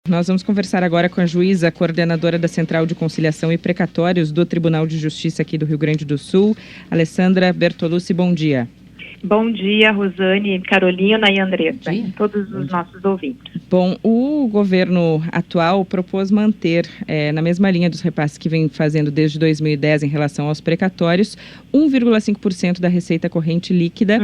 Nós vamos conversar agora com a juíza coordenadora da Central de Conciliação e Precatórios do Tribunal de Justiça aqui do Rio Grande do Sul, Alessandra Bertolucci. Bom dia. Bom dia, Rosane, Carolina e Andressa, e todos os nossos ouvintes. Bom, o governo atual propôs manter, na mesma linha dos repasses que vem fazendo desde 2010 em relação aos precatórios, 1,5% da receita corrente líquida,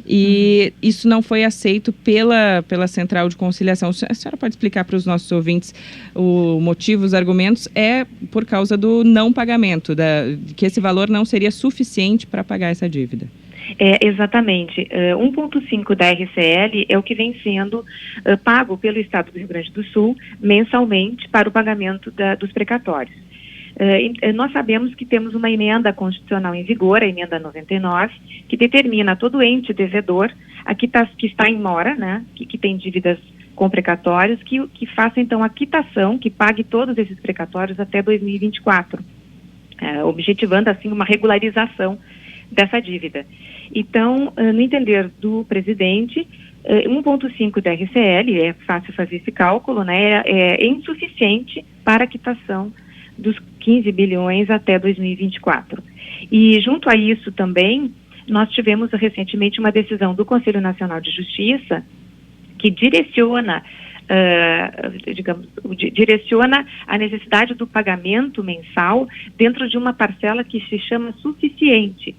e isso não foi aceito pela Central de Conciliação. A senhora pode explicar para os nossos ouvintes o motivo, os argumentos? É por causa do não pagamento, que esse valor não seria suficiente para pagar essa dívida. Exatamente. 1,5 da RCL é o que vem sendo pago pelo Estado do Rio Grande do Sul mensalmente para o pagamento dos precatórios. Nós sabemos que temos uma emenda constitucional em vigor, a emenda 99, que determina a todo ente devedor, que está em mora, né, que tem dívidas com precatórios, que faça então a quitação, que pague todos esses precatórios até 2024, objetivando assim uma regularização dessa dívida. Então, no entender do presidente, 1,5 da RCL, é fácil fazer esse cálculo, né, é insuficiente para a quitação dos 15 bilhões até 2024. E junto a isso também, nós tivemos recentemente uma decisão do Conselho Nacional de Justiça que direciona a necessidade do pagamento mensal dentro de uma parcela que se chama suficiente.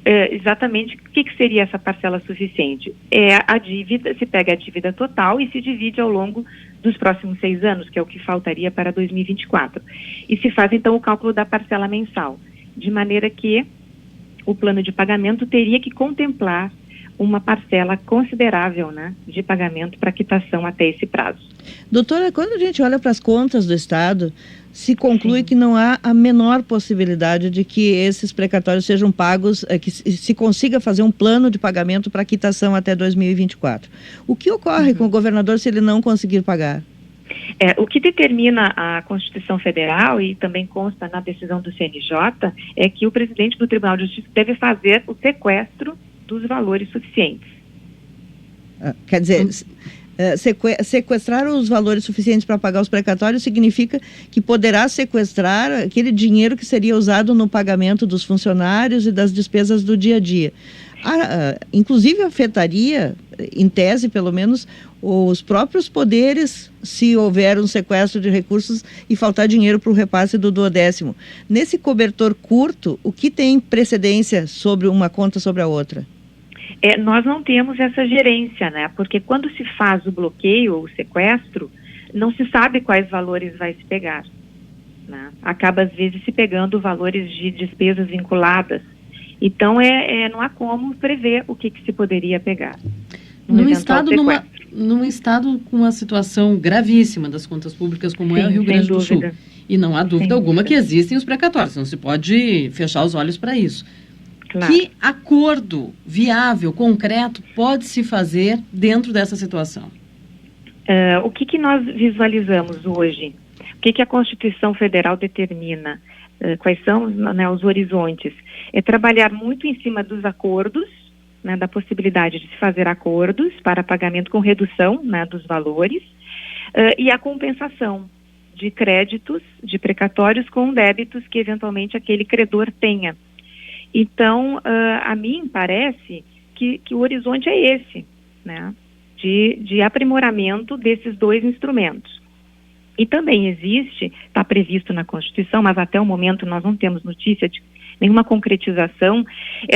Exatamente, o que seria essa parcela suficiente? É a dívida, se pega a dívida total e se divide ao longo dos próximos 6 anos, que é o que faltaria para 2024. E se faz, então, o cálculo da parcela mensal, de maneira que o plano de pagamento teria que contemplar uma parcela considerável, né, de pagamento para quitação até esse prazo. Doutora, quando a gente olha para as contas do Estado, se conclui que não há a menor possibilidade de que esses precatórios sejam pagos, que se consiga fazer um plano de pagamento para quitação até 2024. O que ocorre com o governador se ele não conseguir pagar? O que determina a Constituição Federal e também consta na decisão do CNJ é que o presidente do Tribunal de Justiça deve fazer o sequestro dos valores suficientes. Quer dizer, sequestrar os valores suficientes para pagar os precatórios significa que poderá sequestrar aquele dinheiro que seria usado no pagamento dos funcionários e das despesas do dia a dia. Inclusive afetaria, em tese pelo menos, os próprios poderes se houver um sequestro de recursos e faltar dinheiro para o repasse do 12º. Nesse cobertor curto, o que tem precedência sobre uma conta sobre a outra? Nós não temos essa gerência, né? Porque quando se faz o bloqueio ou o sequestro, não se sabe quais valores vai se pegar, né? Acaba, às vezes, se pegando valores de despesas vinculadas. Então, não há como prever o que se poderia pegar. Num estado com uma situação gravíssima das contas públicas, como é o Rio Grande do Sul. E não há dúvida alguma que existem os precatórios, não se pode fechar os olhos para isso. Claro. Que acordo viável, concreto, pode se fazer dentro dessa situação? O que nós visualizamos hoje? O que a Constituição Federal determina? Quais são, né, os horizontes? É trabalhar muito em cima dos acordos, né, da possibilidade de se fazer acordos para pagamento com redução, né, dos valores, e a compensação de créditos, de precatórios com débitos que eventualmente aquele credor tenha. Então, a mim parece que o horizonte é esse, né, de aprimoramento desses dois instrumentos. E também existe, está previsto na Constituição, mas até o momento nós não temos notícia de nenhuma concretização,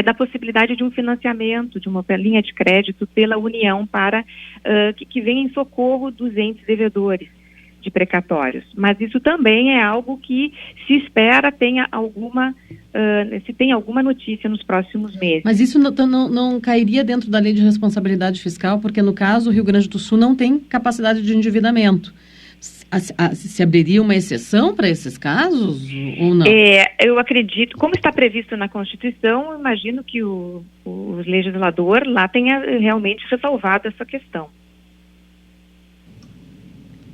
da possibilidade de um financiamento, de uma linha de crédito pela União para que venha em socorro dos entes devedores de precatórios. Mas isso também é algo que se espera tenha alguma notícia nos próximos meses. Mas isso não cairia dentro da lei de responsabilidade fiscal, porque no caso o Rio Grande do Sul não tem capacidade de endividamento. Se abriria uma exceção para esses casos ou não? Eu acredito, como está previsto na Constituição, eu imagino que o legislador lá tenha realmente ressalvado essa questão.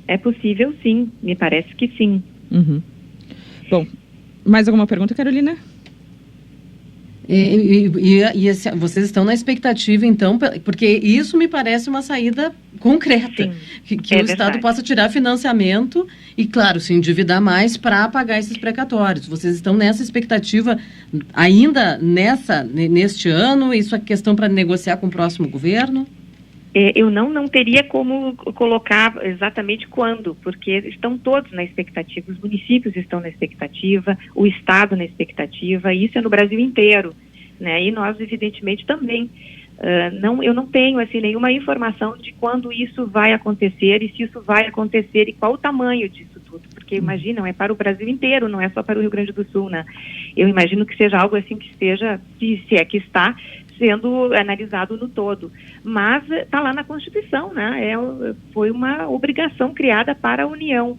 É possível, sim. Me parece que sim. Bom, mais alguma pergunta, Carolina? Vocês estão na expectativa, então, porque isso me parece uma saída concreta, que o Estado possa tirar financiamento e, claro, se endividar mais para pagar esses precatórios. Vocês estão nessa expectativa ainda neste ano? Isso é questão para negociar com o próximo governo? Eu não teria como colocar exatamente quando, porque estão todos na expectativa, os municípios estão na expectativa, o Estado na expectativa, e isso é no Brasil inteiro, né? E nós, evidentemente, também. Eu não tenho assim, nenhuma informação de quando isso vai acontecer e se isso vai acontecer e qual o tamanho disso tudo, porque imaginam, é para o Brasil inteiro, não é só para o Rio Grande do Sul, né? Eu imagino que seja algo assim que esteja, se é que está, sendo analisado no todo, mas está lá na Constituição, né? Foi uma obrigação criada para a União.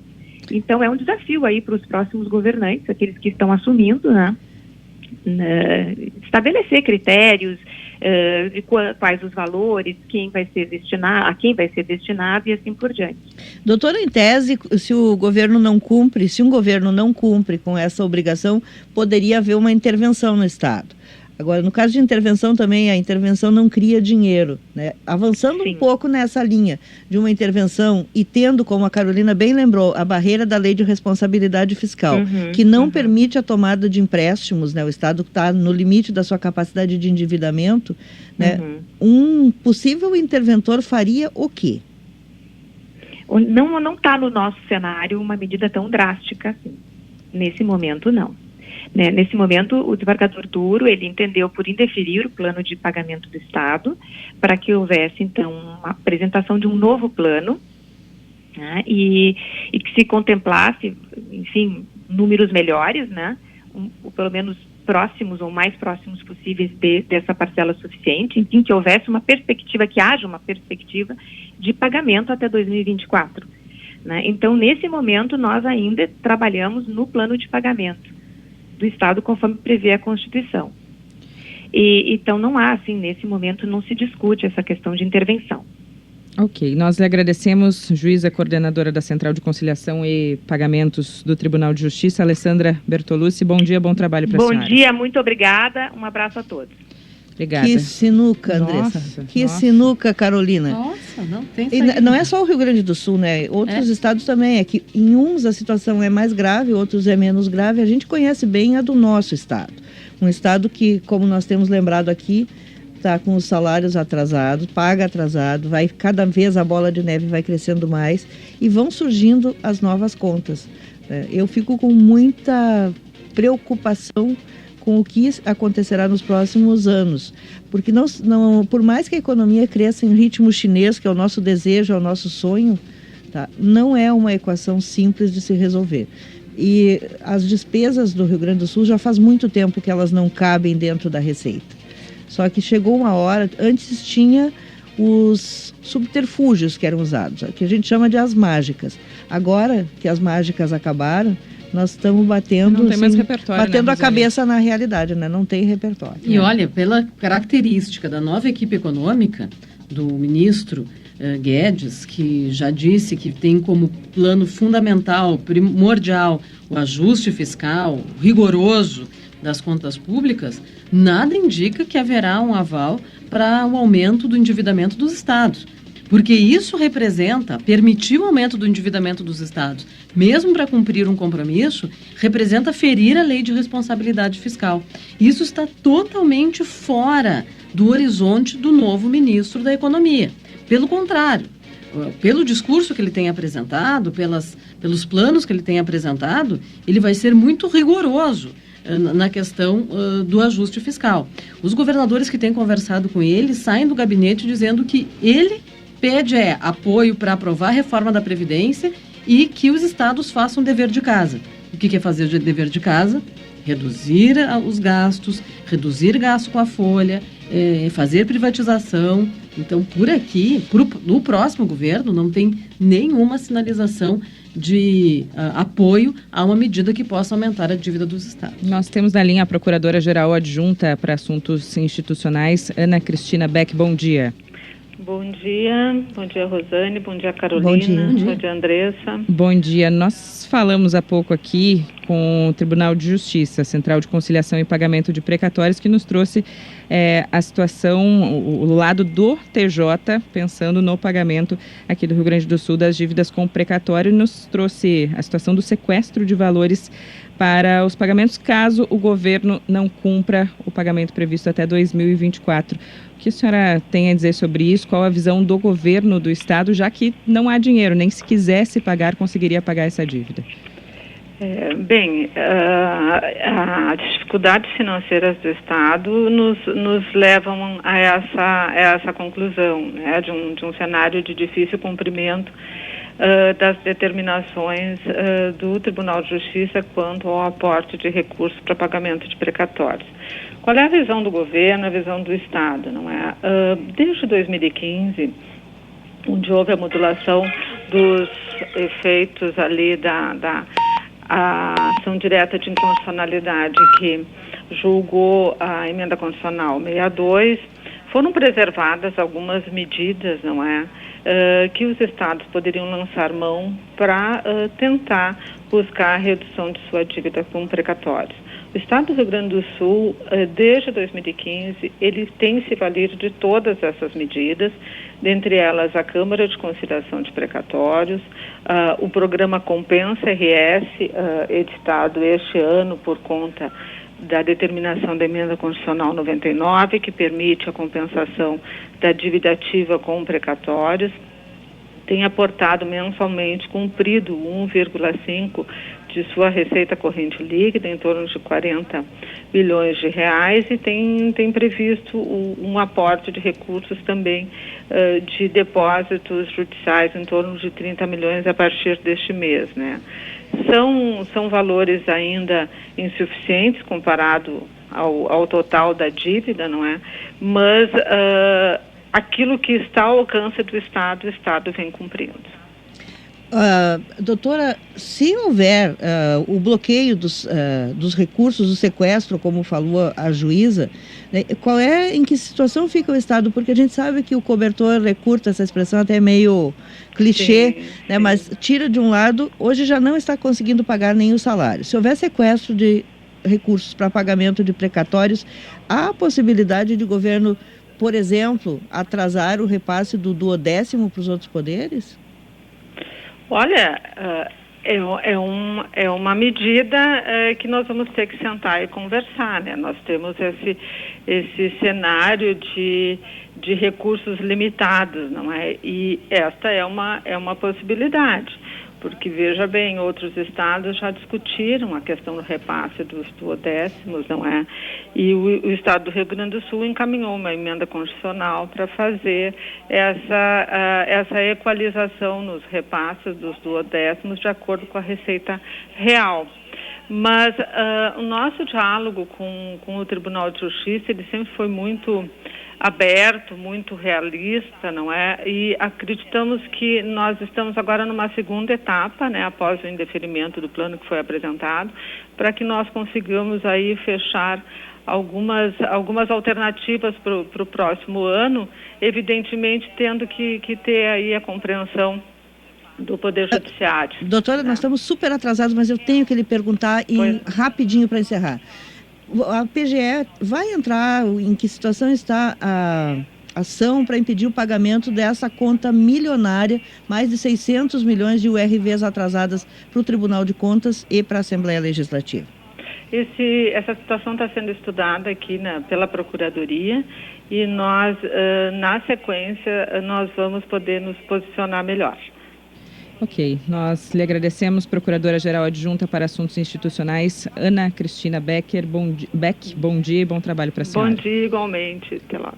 Então é um desafio aí para os próximos governantes, aqueles que estão assumindo, né? Estabelecer critérios, de quais os valores, a quem vai ser destinado e assim por diante. Doutora, em tese, se um governo não cumpre com essa obrigação, poderia haver uma intervenção no Estado. Agora, no caso de intervenção também, a intervenção não cria dinheiro, né? Avançando um pouco nessa linha de uma intervenção e tendo, como a Carolina bem lembrou, a barreira da Lei de Responsabilidade Fiscal, que não permite a tomada de empréstimos, né? O Estado está no limite da sua capacidade de endividamento, né? Um possível interventor faria o quê? Não está no nosso cenário uma medida tão drástica assim. Nesse momento, não. Nesse momento, o desembargador Duro, ele entendeu por indeferir o plano de pagamento do Estado, para que houvesse, então, uma apresentação de um novo plano, né, e que se contemplasse, enfim, números melhores, né, pelo menos próximos ou mais próximos possíveis dessa parcela suficiente, enfim, que houvesse uma perspectiva, que haja uma perspectiva de pagamento até 2024. Né? Então, nesse momento, nós ainda trabalhamos no plano de pagamento do Estado, conforme prevê a Constituição. Então, não há, assim, nesse momento, não se discute essa questão de intervenção. Ok, nós lhe agradecemos, juíza coordenadora da Central de Conciliação e Pagamentos do Tribunal de Justiça, Alessandra Bertolucci. Bom dia, bom trabalho para a senhora. Bom dia, muito obrigada, um abraço a todos. Obrigada. Que sinuca, Andressa. Sinuca, Carolina. Nossa, não tem saída. Não é só o Rio Grande do Sul, né? Outros estados também. É que em uns a situação é mais grave, outros é menos grave. A gente conhece bem a do nosso estado. Um estado que, como nós temos lembrado aqui, está com os salários atrasados, paga atrasado, cada vez a bola de neve vai crescendo mais e vão surgindo as novas contas. Eu fico com muita preocupação com o que acontecerá nos próximos anos. Porque por mais que a economia cresça em ritmo chinês, que é o nosso desejo, é o nosso sonho, tá? Não é uma equação simples de se resolver. E as despesas do Rio Grande do Sul já faz muito tempo que elas não cabem dentro da receita. Só que chegou uma hora, antes tinha os subterfúgios que eram usados, que a gente chama de as mágicas. Agora que as mágicas acabaram, nós estamos batendo, não tem mais repertório, batendo a cabeça na realidade, né? Não tem repertório. E olha, pela característica da nova equipe econômica do ministro Guedes, que já disse que tem como plano fundamental, primordial, o ajuste fiscal rigoroso das contas públicas, nada indica que haverá um aval para o aumento do endividamento dos estados. Porque isso permitir o aumento do endividamento dos estados, mesmo para cumprir um compromisso, representa ferir a lei de responsabilidade fiscal. Isso está totalmente fora do horizonte do novo ministro da Economia. Pelo contrário, pelo discurso que ele tem apresentado, pelos planos que ele tem apresentado, ele vai ser muito rigoroso na questão do ajuste fiscal. Os governadores que têm conversado com ele saem do gabinete dizendo que ele pede apoio para aprovar a reforma da Previdência e que os estados façam dever de casa. O que é fazer o dever de casa? Reduzir os gastos, reduzir gasto com a folha, fazer privatização. Então, por aqui, no próximo governo, não tem nenhuma sinalização de apoio a uma medida que possa aumentar a dívida dos estados. Nós temos na linha a Procuradora-Geral Adjunta para Assuntos Institucionais, Ana Cristina Beck. Bom dia. Bom dia Rosane, bom dia Carolina, bom dia Andressa. Bom dia, nós falamos há pouco aqui com o Tribunal de Justiça, Central de Conciliação e Pagamento de Precatórios, que nos trouxe a situação, o lado do TJ, pensando no pagamento aqui do Rio Grande do Sul das dívidas com precatório, nos trouxe a situação do sequestro de valores para os pagamentos, caso o governo não cumpra o pagamento previsto até 2024. O que a senhora tem a dizer sobre isso? Qual a visão do governo do Estado, já que não há dinheiro, nem se quisesse pagar, conseguiria pagar essa dívida? As dificuldades financeiras do Estado nos levam a essa conclusão, né, de um cenário de difícil cumprimento das determinações do Tribunal de Justiça quanto ao aporte de recursos para pagamento de precatórios. Qual é a visão do governo, a visão do Estado? Não é? Desde 2015, onde houve a modulação dos efeitos ali da ação direta de inconstitucionalidade que julgou a emenda constitucional 62, foram preservadas algumas medidas, não é? Que os estados poderiam lançar mão para tentar buscar a redução de sua dívida com precatórios. O Estado do Rio Grande do Sul, desde 2015, ele tem se valido de todas essas medidas, dentre elas a Câmara de Conciliação de Precatórios, o programa Compensa RS, editado este ano por conta da determinação da emenda constitucional 99, que permite a compensação da dívida ativa com precatórios, tem aportado mensalmente, cumprido 1,5% de sua receita corrente líquida, em torno de 40 bilhões de reais, e tem previsto um aporte de recursos também de depósitos judiciais em torno de 30 milhões a partir deste mês, né? São valores ainda insuficientes comparado ao total da dívida, não é? Mas aquilo que está ao alcance do Estado, o Estado vem cumprindo. Doutora, se houver o bloqueio dos recursos do sequestro, como falou a juíza, né, em que situação fica o Estado? Porque a gente sabe que o cobertor é curto, essa expressão até é meio clichê, né, mas tira de um lado, hoje já não está conseguindo pagar nem o salário. Se houver sequestro de recursos para pagamento de precatórios, há a possibilidade de o governo, por exemplo, atrasar o repasse do 12º para os outros poderes? Olha, é uma medida que nós vamos ter que sentar e conversar, né? Nós temos esse cenário de recursos limitados, não é? E esta é uma possibilidade, porque, veja bem, outros estados já discutiram a questão do repasse dos 12º, não é? E o Estado do Rio Grande do Sul encaminhou uma emenda constitucional para fazer essa equalização nos repasses dos 12º de acordo com a receita real. Mas o nosso diálogo com o Tribunal de Justiça, ele sempre foi muito aberto, muito realista, não é? E acreditamos que nós estamos agora numa segunda etapa, né, após o indeferimento do plano que foi apresentado, para que nós consigamos aí fechar algumas alternativas para o próximo ano, evidentemente tendo que ter aí a compreensão do Poder Judiciário. Doutora, nós estamos super atrasados, mas eu tenho que lhe perguntar rapidinho para encerrar. A PGE vai entrar, em que situação está a ação para impedir o pagamento dessa conta milionária, mais de 600 milhões de URVs atrasadas para o Tribunal de Contas e para a Assembleia Legislativa? Essa situação está sendo estudada aqui pela Procuradoria e nós, na sequência, nós vamos poder nos posicionar melhor. Ok, nós lhe agradecemos, Procuradora-Geral Adjunta para Assuntos Institucionais, Ana Cristina Becker. Bom dia e bom trabalho para a senhora. Bom dia, igualmente. Até lá.